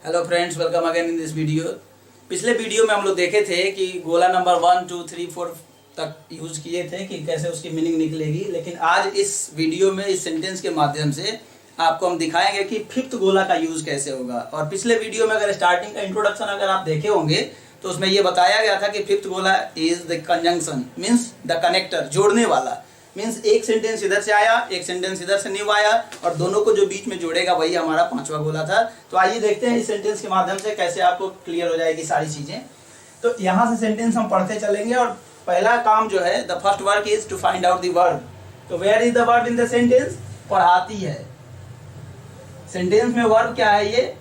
Hello friends, welcome again in this video. पिछले video में हम लोग देखे थे कि गोला नंबर 1, 2, 3, 4 तक यूज किए थे कि कैसे उसकी मीनिंग निकलेगी। लेकिन आज इस वीडियो में इस सेंटेंस के माध्यम से आपको हम दिखाएंगे कि फिफ्थ गोला का यूज कैसे होगा। और पिछले वीडियो में अगर स्टार्टिंग का इंट्रोडक्शन अगर आप देखे होंगे तो उसमें ये बताया गया था कि फिफ्थ गोला is the conjunction, means the connector, जोड़ने वाला। मीन्स एक सेंटेंस इधर से आया, एक सेंटेंस इधर से न्यू आया और दोनों को जो बीच में जोड़ेगा वही हमारा पांचवा गोला था। तो आइए देखते हैं इस सेंटेंस के माध्यम से कैसे आपको क्लियर हो जाएगी सारी चीजें। तो यहाँ से सेंटेंस हम पढ़ते चलेंगे और पहला काम जो है, the first work is to find out the verb. तो where is the verb in the sentence? पढ़ाती है। सेंटेंस में वर्ब क्या है? ये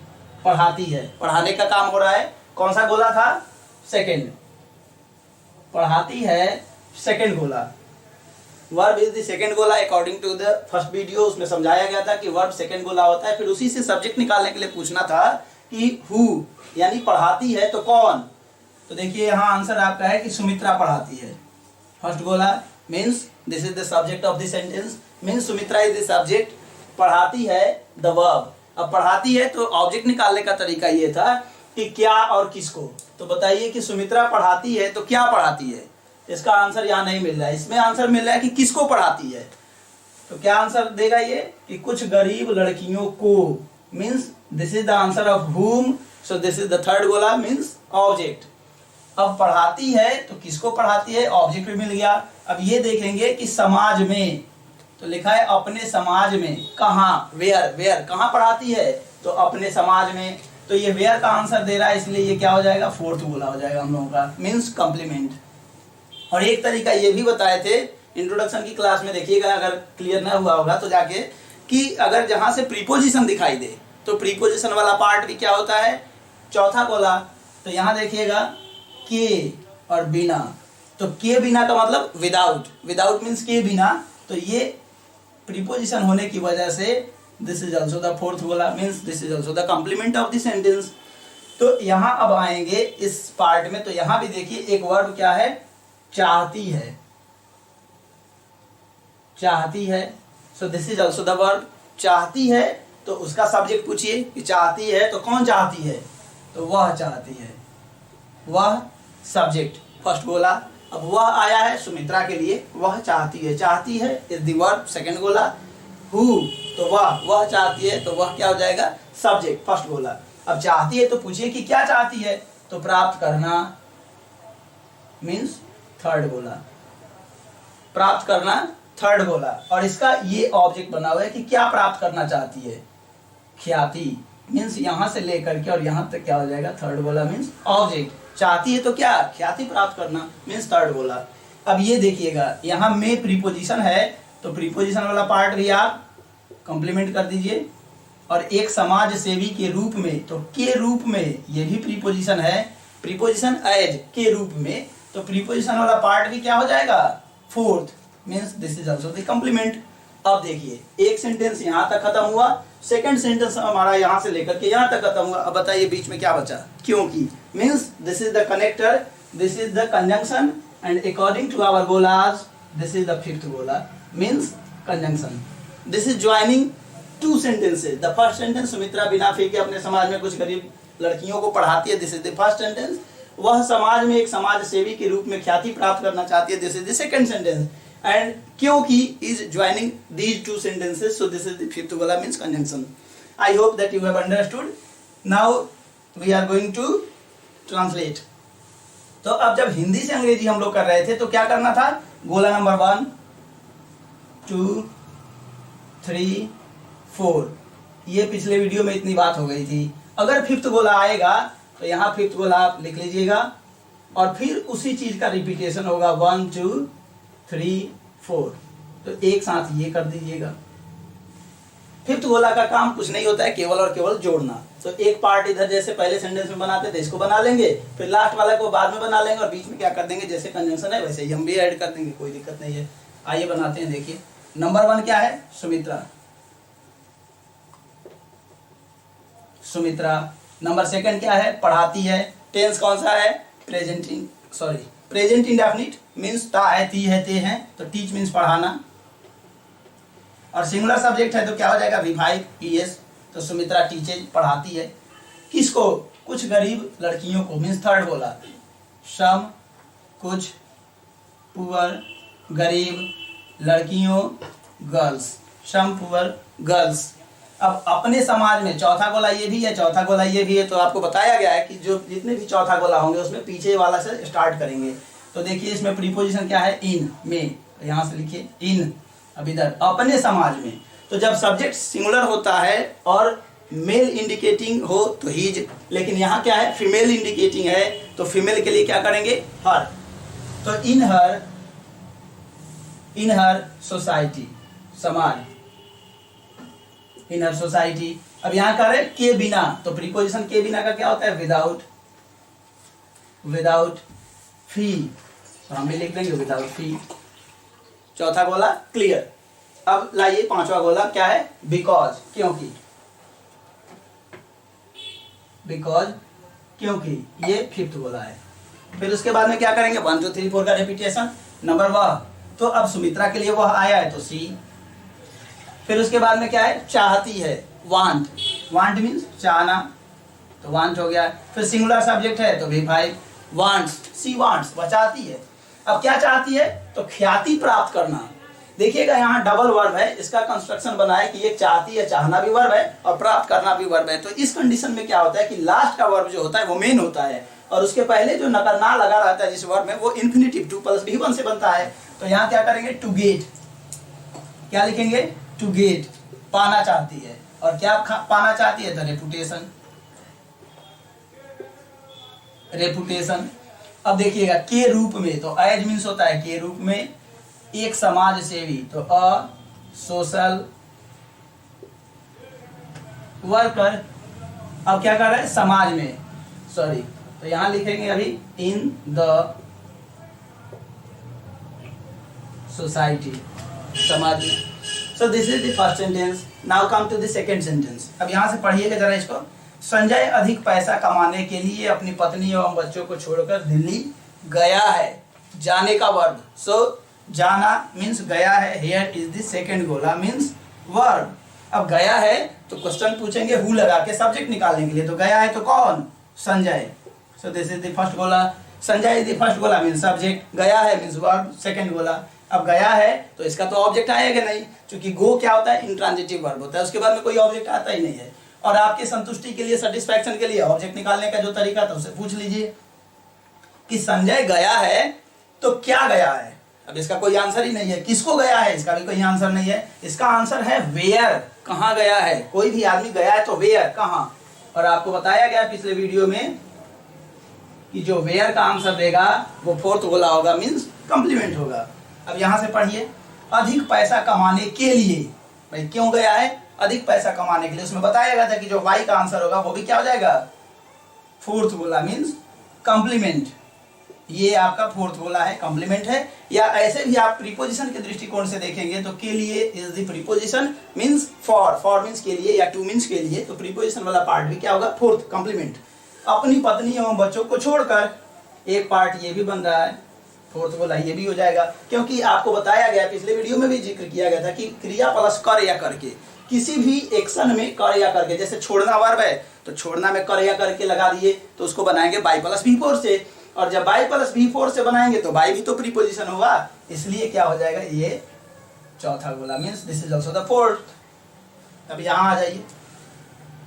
पढ़ाती है, पढ़ाने का काम हो रहा है। कौन सा गोला था? सेकेंड। पढ़ाती है, सेकेंड गोला। वर्ब इज द सेकेंड गोला according to the first video. उसमें समझाया गया था कि वर्ब सेकेंड गोला होता है। फिर उसी से सब्जेक्ट निकालने के लिए पूछना था कि हु, यानी पढ़ाती है तो कौन। तो देखिए यहाँ आंसर आपका है कि सुमित्रा पढ़ाती है। फर्स्ट गोला means this is the subject of the sentence, means Sumitra is the subject, पढ़ाती है द वर्ब। अब पढ़ाती है तो ऑब्जेक्ट निकालने का तरीका ये था कि क्या और किसको। तो बताइए कि सुमित्रा पढ़ाती है तो क्या पढ़ाती है? इसका आंसर यहाँ नहीं मिल रहा है, इसमें आंसर मिल रहा है कि किसको पढ़ाती है। तो क्या आंसर देगा ये कि कुछ गरीब लड़कियों को, means this is the answer of whom, so this is the third गोला मीन्स ऑब्जेक्ट। अब पढ़ाती है तो किसको पढ़ाती है, ऑब्जेक्ट भी मिल गया। अब ये देखेंगे कि समाज में, तो लिखा है अपने समाज में। कहाँ? वेयर, वेयर कहाँ पढ़ाती है? तो अपने समाज में। तो ये वेयर का आंसर दे रहा है, इसलिए ये क्या हो जाएगा? फोर्थ गोला हो जाएगा हम लोगों का, मीन्स कॉम्प्लीमेंट। और एक तरीका ये भी बताए थे इंट्रोडक्शन की क्लास में, देखिएगा अगर क्लियर ना हुआ होगा तो जाके, कि अगर जहां से प्रीपोजिशन दिखाई दे तो प्रीपोजिशन वाला पार्ट भी क्या होता है? चौथा गोला। तो यहाँ देखिएगा के और बिना। तो के बिना का मतलब विदाउट, विदाउट मीन्स के बिना। तो ये प्रीपोजिशन होने की वजह से this is also the fourth गोला, means this is also the complement of the sentence. तो यहाँ अब आएंगे इस पार्ट में। तो यहाँ भी देखिए एक वर्ब क्या है? चाहती है, चाहती है। सो this is also the verb. चाहती है तो उसका सब्जेक्ट पूछिए कि चाहती है तो कौन चाहती है? तो वह चाहती है, वह सब्जेक्ट, फर्स्ट गोला। अब वह आया है सुमित्रा के लिए, वह चाहती है, चाहती है इज द वर्ब, सेकंड गोला। हु, तो वह चाहती है, तो वह क्या हो जाएगा? सब्जेक्ट, फर्स्ट गोला। अब चाहती है तो पूछिए कि क्या चाहती है? तो प्राप्त करना, मीन्स थर्ड गोला। प्राप्त करना, थर्ड गोला। और इसका ये ऑब्जेक्ट बना हुआ है कि क्या प्राप्त करना चाहती है? ख्याति, मीन्स यहां से लेकर के और यहां तक क्या हो जाएगा? थर्ड गोला, मीन्स ऑब्जेक्ट। चाहती है तो क्या? ख्याति प्राप्त करना, मीन्स थर्ड गोला। अब ये देखिएगा यहाँ में प्रीपोजिशन है, तो प्रीपोजिशन वाला पार्ट भी आप कॉम्प्लीमेंट कर दीजिए। और एक समाज सेवी के रूप में, तो के रूप में, ये भी प्रीपोजिशन है, प्रीपोजिशन एज, के रूप में। तो प्रीपोजिशन वाला पार्ट भी क्या हो जाएगा? Fourth, means this is also the complement. अब देखिए एक सेंटेंस यहाँ तक खत्म हुआ, सेकंड सेंटेंस हमारा यहाँ से लेकर के यहाँ तक खत्म हुआ। अब बताइए बीच में क्या बचा? क्योंकि, means this is the connector, this is the conjunction and according to our गोलाज दिस इज द फिफ्थ गोला, means conjunction. This is joining two sentences. The first sentence, Sumitra बिना फी के अपने समाज में कुछ गरीब लड़कियों को पढ़ाती है, this is the first sentence. वह समाज में एक समाज सेवी के रूप में ख्याति प्राप्त करना चाहती है, this is the second sentence. And क्योंकि is joining these two sentences, so this is the fifth गोला, means conjunction. I hope that you have understood. Now we are going to translate. तो अब जब हिंदी से अंग्रेजी हम लोग कर रहे थे तो क्या करना था? गोला नंबर 1, 2, 3, 4, ये पिछले वीडियो में इतनी बात हो गई थी। अगर फिफ्थ गोला आएगा तो यहाँ फिफ्थ गोला आप लिख लीजिएगा और फिर उसी चीज का रिपीटेशन होगा 1, 2, 3, 4। तो एक साथ ये कर दीजिएगा। फिफ्थ गोला का काम कुछ नहीं होता है, केवल और केवल जोड़ना। तो एक पार्ट इधर जैसे पहले सेंटेंस में बनाते थे इसको बना लेंगे, फिर लास्ट वाला को बाद में बना लेंगे और बीच में क्या कर देंगे? जैसे कंजंक्शन है वैसे ही हम भी ऐड कर देंगे, कोई दिक्कत नहीं है। आइए बनाते हैं। देखिए नंबर 1 क्या है? सुमित्रा, सुमित्रा। नंबर सेकंड क्या है? पढ़ाती है। टेंस कौन सा है? प्रेजेंट इंडेफिनिट, मीन्स ता है, ती है, ते हैं। तो टीच मीन्स पढ़ाना। और सिंगुलर सब्जेक्ट है तो क्या हो जाएगा? Revive, ES. तो सुमित्रा टीचेज, पढ़ाती है। किसको? कुछ गरीब लड़कियों को, मीन्स थर्ड गोला, सम कुछ पुअर गरीब लड़कियों, गर्ल्स, सम पुअर गर्ल्स। अब अपने समाज में चौथा गोला ये भी है, चौथा गोला ये भी है, तो आपको बताया गया है कि जो जितने भी चौथा गोला होंगे उसमें पीछे वाला से स्टार्ट करेंगे। तो देखिए इसमें प्रीपोजिशन क्या है? इन, में, यहाँ से लिखिए इन। अब इधर अपने समाज में, तो जब सब्जेक्ट सिंगुलर होता है और मेल इंडिकेटिंग हो तो हीज, लेकिन यहाँ क्या है? फीमेल इंडिकेटिंग है, तो फीमेल के लिए क्या करेंगे? हर। तो इन हर सोसाइटी, समाज, इन हर सोसाइटी। अब यहाँ कर रहे के बिना, तो प्रीपोजिशन के बिना का क्या होता है? विदाउट, विदाउट फी, तो हम भी लिख देंगे विदाउट फी। चौथा गोला क्लियर। अब लाइए पांचवा गोला क्या है? बिकॉज, क्योंकि, बिकॉज क्योंकि, ये फिफ्थ गोला है। फिर उसके बाद में क्या करेंगे? 1 2 3 4 का रेपिटेशन। नंबर वह, तो अब सुमित्रा के लिए वह आया है तो सी। फिर उसके बाद में क्या है? चाहती है, वांट, वांट मीन्स चाहना, तो वांट हो गया। फिर सिंगुलर सब्जेक्ट है तो V5, वांट्स, सी वांट्स, वह चाहती है। अब क्या चाहती है? तो ख्याति प्राप्त करना। देखिएगा यहाँ डबल वर्ब है, इसका कंस्ट्रक्शन बना है कि ये चाहती है, चाहना भी वर्ब है और प्राप्त करना भी वर्ब है। तो इस कंडीशन में क्या होता है कि लास्ट का वर्ब जो होता है वो मेन होता है और उसके पहले जो नकार ना लगा रहता है जिस वर्ब में, वो इन्फिनिटिव 2 + V1 से बनता है। तो यहाँ क्या करेंगे? टू गेट, क्या लिखेंगे? टू गेट, पाना चाहती है। और क्या पाना चाहती है? तो रेपुटेशन, रेपुटेशन। अब देखिएगा के रूप में, तो एज मीन्स होता है के रूप में, एक समाज सेवी, तो अ सोशल वर्कर। अब क्या कर रहा है? समाज में, सॉरी, तो यहां लिखेंगे अभी इन द सोसाइटी, समाज में। So this is the first sentence. Now come to the second sentence. अब यहां से पढ़िएगा जरा इसको। संजय अधिक पैसा कमाने के लिए अपनी पत्नी एवं बच्चों को छोड़कर दिल्ली गया है। जाने का वर्ब, सो जाना मीन्स गया है। हियर इज द सेकंड गोला मीन्स वर्ब। अब गया है तो क्वेश्चन पूछेंगे हु लगा के सब्जेक्ट निकालने के लिए। तो गया है तो कौन? संजय। सो दिस इज द फर्स्ट गोला। संजय इज द फर्स्ट गोला मीन्स सब्जेक्ट, गया है मीन्स वर्ब, सेकंड गोला। अब गया है तो इसका तो ऑब्जेक्ट आएगा नहीं, क्योंकि गो क्या होता है? इंट्रांजिटिव वर्ब होता है, उसके बाद में कोई ऑब्जेक्ट आता ही नहीं है। और आपकी संतुष्टि के लिए, सेटिस्फैक्शन के लिए ऑब्जेक्ट निकालने का जो तरीका था उससे पूछ लीजिए कि संजय गया है तो क्या गया है। अब इसका कोई आंसर ही नहीं है। किसको गया है? इसका भी कोई आंसर नहीं है। इसका आंसर है वेयर, कहाँ गया है। कोई भी आदमी गया है तो वेयर, कहाँ। और आपको बताया गया पिछले वीडियो में कि जो वेयर का आंसर देगा वो फोर्थ गोला होगा, मीन्स कंप्लीमेंट होगा। अब यहां से पढ़िए, अधिक पैसा कमाने के लिए, भाई क्यों गया है? अधिक पैसा कमाने के लिए। उसमें बताया गया था कि जो वाई का आंसर होगा वो भी क्या हो जाएगा? फोर्थ गोला मीन्स कंप्लीमेंट। ये आपका फोर्थ गोला है, कॉम्प्लीमेंट है। या ऐसे भी आप प्रीपोजिशन के दृष्टिकोण से देखेंगे तो के लिए is the preposition means for, for means के लिए या टू मींस के लिए, तो प्रीपोजिशन वाला पार्ट भी क्या होगा? Fourth, complement. अपनी पत्नी एवं बच्चों को छोड़कर, एक पार्ट ये भी बन रहा है, फोर्थ गोला ये भी हो जाएगा। क्योंकि आपको बताया गया, पिछले वीडियो में भी जिक्र किया गया था कि क्रिया प्लस कर या करके, किसी भी एक्शन में कर या करके, जैसे छोड़ना वर्ब है तो छोड़ना में कर या करके लगा दिए तो उसको बनाएंगे बाई प्लस V4 से। और जब बाई प्लस V4 से बनाएंगे तो बाई भी तो प्रीपोजिशन होगा, इसलिए क्या हो जाएगा? ये चौथा गोला means this is also the fourth. अब यहाँ आ जाइए,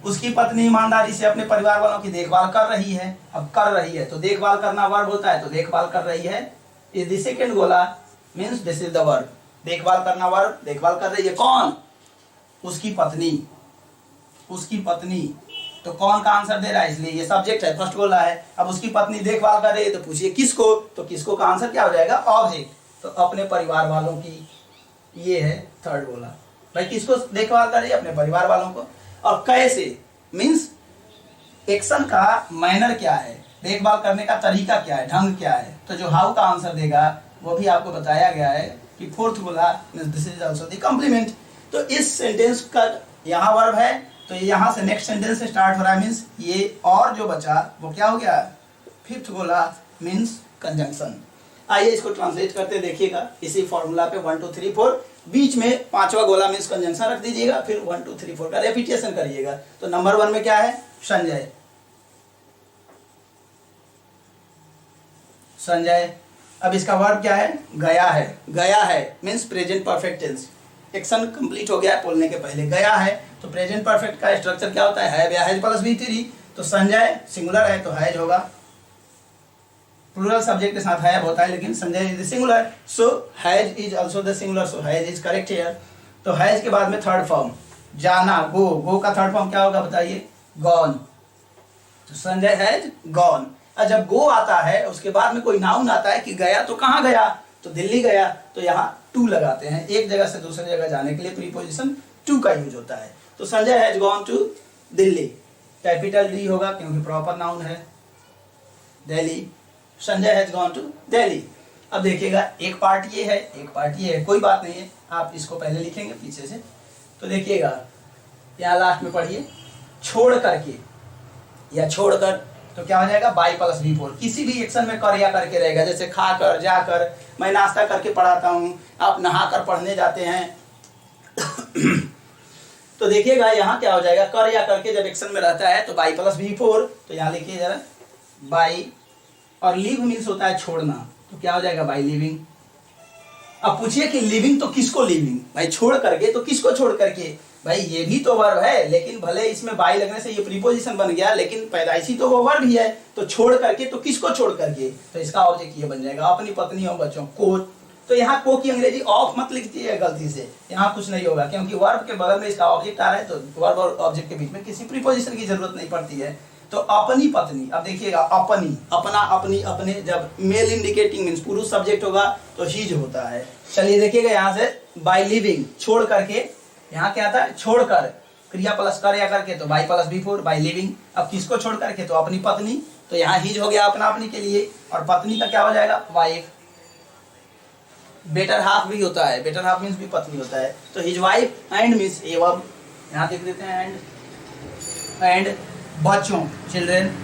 उसकी पत्नी ईमानदारी से अपने परिवार वालों की देखभाल कर रही है। अब कर रही है तो देखभाल करना वर्ब होता है, तो देखभाल कर रही है इज द सेकंड गोला means this is the verb. देखभाल करना वर्ब, देखभाल कर रही है कौन? उसकी पत्नी, उसकी पत्नी। तो कौन का आंसर दे रहा है? इसलिए ये सब्जेक्ट है, फर्स्ट गोला है। अब उसकी पत्नी देखभाल कर रही है तो पूछिए किसको? तो किसको का आंसर क्या हो जाएगा? ऑब्जेक्ट। तो अपने परिवार वालों की, ये है थर्ड गोला। भाई किसको देखभाल कर रही है? अपने परिवार वालों को। और कैसे मीन्स एक्शन का मैनर क्या है, देखभाल करने का तरीका क्या है, ढंग क्या है। तो जो हाउ का आंसर देगा वो भी आपको बताया गया है कि फोर्थ गोला means this is also the complement. तो इस सेंटेंस का यहाँ वर्ब है तो यहाँ से नेक्स्ट सेंटेंस से स्टार्ट हो रहा है, मीन्स ये और जो बचा वो क्या हो गया? फिफ्थ गोला मीन्स कंजंक्शन। आइए इसको ट्रांसलेट करते देखिएगा इसी फॉर्मूला पे 1 2 3 4, बीच में पांचवा गोला मीन्स कंजंक्शन रख दीजिएगा, फिर 1 2 3 4 का रेपिटेशन करिएगा। तो नंबर 1 में क्या है? संजय। संजय। अब इसका वर्ब क्या है? गया है। गया है means present perfect tense, action complete हो गया है बोलने के पहले, गया है। तो प्रेजेंट परफेक्ट का स्ट्रक्चर क्या होता है? हैव या हैज प्लस V3। तो संजय सिंगुलर है तो हैज होगा, प्लूरल सब्जेक्ट के साथ हैव होता है, लेकिन Sanjay is singular, so has is also the singular, so has is correct here. तो हैज के बाद में थर्ड फॉर्म जाना, गो। गो का थर्ड फॉर्म क्या होगा बताइए? गॉन। तो संजय हैज गॉन। और जब गो आता है उसके बाद में कोई नाउन आता है कि गया, तो कहाँ गया? तो दिल्ली गया। तो यहाँ टू लगाते हैं, एक जगह से दूसरी जगह जाने के लिए प्रीपोजिशन टू का यूज होता है। तो Sanjay has gone to Delhi, capital D होगा क्योंकि प्रॉपर नाउन है Delhi. Sanjay has gone to Delhi. अब देखिएगा एक पार्ट ये है, एक पार्ट ये है, कोई बात नहीं है, आप इसको पहले लिखेंगे पीछे से। तो देखिएगा यहाँ लास्ट में पढ़िए, छोड़ करके या छोड़कर, तो क्या हो जाएगा? By plus V4। किसी भी एक्शन में कर या करके रहेगा, जैसे खाकर, जाकर, मैं नाश्ता करके पढ़ाता हूँ, आप नहाकर पढ़ने जाते हैं। तो देखिएगा यहाँ क्या हो जाएगा? कर या करके जब एक्शन में रहता है तो बाई प्लस V4। तो यहाँ लिखिए जरा, बाई, और लीव मीन्स होता है छोड़ना, तो क्या हो जाएगा? By living. अब पूछिए कि लिविंग तो किसको लिविंग? भाई छोड़ करके, तो किसको छोड़ करके? भाई ये भी तो वर्ब है, लेकिन भले इसमें बाई लगने से ये प्रीपोजिशन बन गया, लेकिन पैदाइशी तो वो वर्ब ही है। तो छोड़ करके, तो किसको छोड़ करके? तो इसका ऑब्जेक्ट ये बन जाएगा, अपनी पत्नी और बच्चों को। तो यहाँ को की अंग्रेजी ऑफ मत लिख दीजिए गलती से, यहाँ कुछ नहीं होगा, क्योंकि वर्ब के बगल में इसका ऑब्जेक्ट आ रहा है, तो वर्ब और ऑब्जेक्ट के बीच में किसी प्रीपोजिशन की जरूरत नहीं पड़ती है। तो अपनी पत्नी, अब देखिएगा अपनी, अपना, अपनी, अपने, जब मेल इंडिकेटिंग मीन्स पुरुष सब्जेक्ट होगा तो हीज होता है। चलिए देखिएगा यहाँ से, बाय लिविंग, छोड़ करके, यहाँ क्या आता है? छोड़कर, क्रिया प्लस कर या करके, तो by plus V4, by living. अब किसको छोड़ करके? तो अपनी पत्नी, तो यहाँ हीज हो गया अपना अपनी के लिए, और पत्नी का क्या हो जाएगा? वाइफ। बेटर हाफ भी होता है, बेटर हाफ मीन्स भी पत्नी होता है। तो हिज वाइफ एंड मीन्स एवं, यहाँ देख देते हैं एंड बच्चों, children,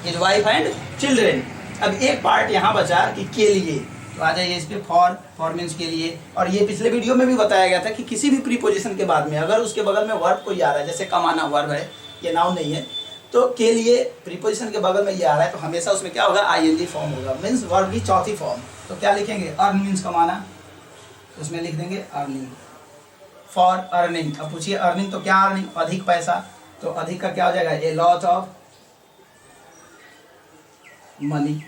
his wife and children. अब एक पार्ट यहाँ बचा कि के लिए, तो आ जाइए इस पे, फॉर मीन्स के लिए। और ये पिछले वीडियो में भी बताया गया था कि किसी भी प्रीपोजिशन के बाद में अगर उसके बगल में वर्ब कोई आ रहा है, जैसे कमाना वर्ब है, ये नाउन नहीं है, तो के लिए प्रीपोजिशन के बगल में ये आ रहा है, तो हमेशा उसमें क्या होगा? ING फॉर्म होगा, मीन्स वर्ब की चौथी फॉर्म। तो क्या लिखेंगे? अर्न मीन्स कमाना, उसमें लिख देंगे अर्निंग, फॉर अर्निंग। अब पूछिए अर्निंग तो क्या अर्निंग? अधिक पैसा, तो अधिक का क्या हो जाएगा? A lot of money.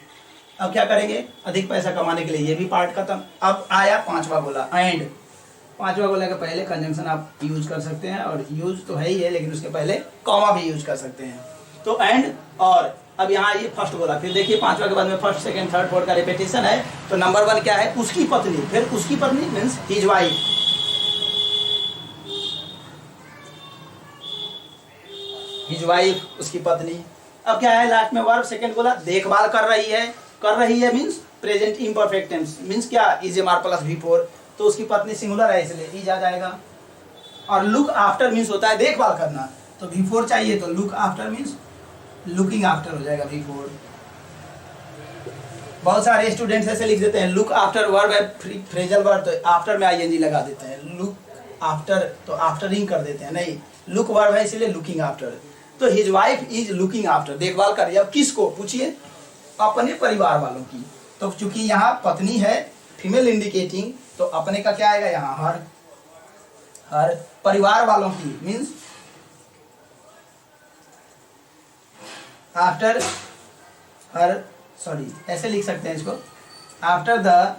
अब क्या करेंगे? अधिक पैसा कमाने के लिए, ये भी पार्ट खत्म। अब आया पांचवा गोला, एंड। पांचवा गोला के पहले कंजंक्शन आप यूज कर सकते हैं, और यूज तो है ही है, लेकिन उसके पहले कॉमा भी यूज कर सकते हैं। तो एंड और। अब यहाँ ये फर्स्ट गोला, फिर देखिए पांचवा के बाद में फर्स्ट, सेकंड, थर्ड, फोर्थ का रिपीटेशन है। तो नंबर 1 क्या है? उसकी पत्नी, फिर उसकी पत्नी means his wife, his wife, उसकी पत्नी। अब क्या है लास्ट में? वर्ब, सेकंड गोला, देखभाल कर रही है। कर रही है means present imperfect tense, means क्या? Is am are plus V4। तो उसकी पत्नी सिंगुलर है इसलिए इज आ जाएगा। और लुक आफ्टर मीन्स होता है देखभाल करना, तो V4 चाहिए, तो look after means looking after हो जाएगा V4। बहुत सारे स्टूडेंट्स ऐसे लिख देते हैं, लुक आफ्टर वर्ब है फ्रेजल वर्ब, तो आफ्टर में ING लगा देते हैं। लुक आफ्टर तो आफ्टरिंग कर देते हैं, नहीं, लुक वर्ब है इसीलिए लुकिंग आफ्टर। तो his wife is looking after, देखभाल कर रही है। अब किसको? पूछिए, अपने परिवार वालों की। तो चूंकि यहाँ पत्नी है, फीमेल इंडिकेटिंग, तो अपने का क्या आएगा यहाँ? हर परिवार वालों की मीन्स आफ्टर हर, सॉरी ऐसे लिख सकते हैं इसको, after the,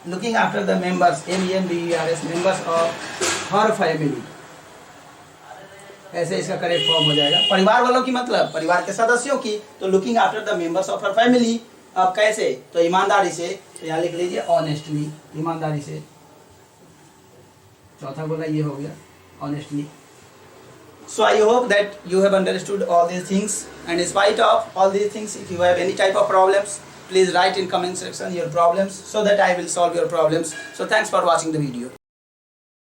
looking after the members, MEMBERS, members of her family, ऐसे इसका करेक्ट फॉर्म हो जाएगा। परिवार वालों की मतलब परिवार के सदस्यों की, तो looking after the members of her family. अब कैसे? तो ईमानदारी से, तो यहाँ लिख लीजिए ऑनेस्टली, ईमानदारी से। चौथा बोला ये हो गया honestly. So I hope that you have understood all these things, and in spite of all these things, if you have any type of problems, please write in comment section your problems so that I will solve your problems. So thanks for watching the video.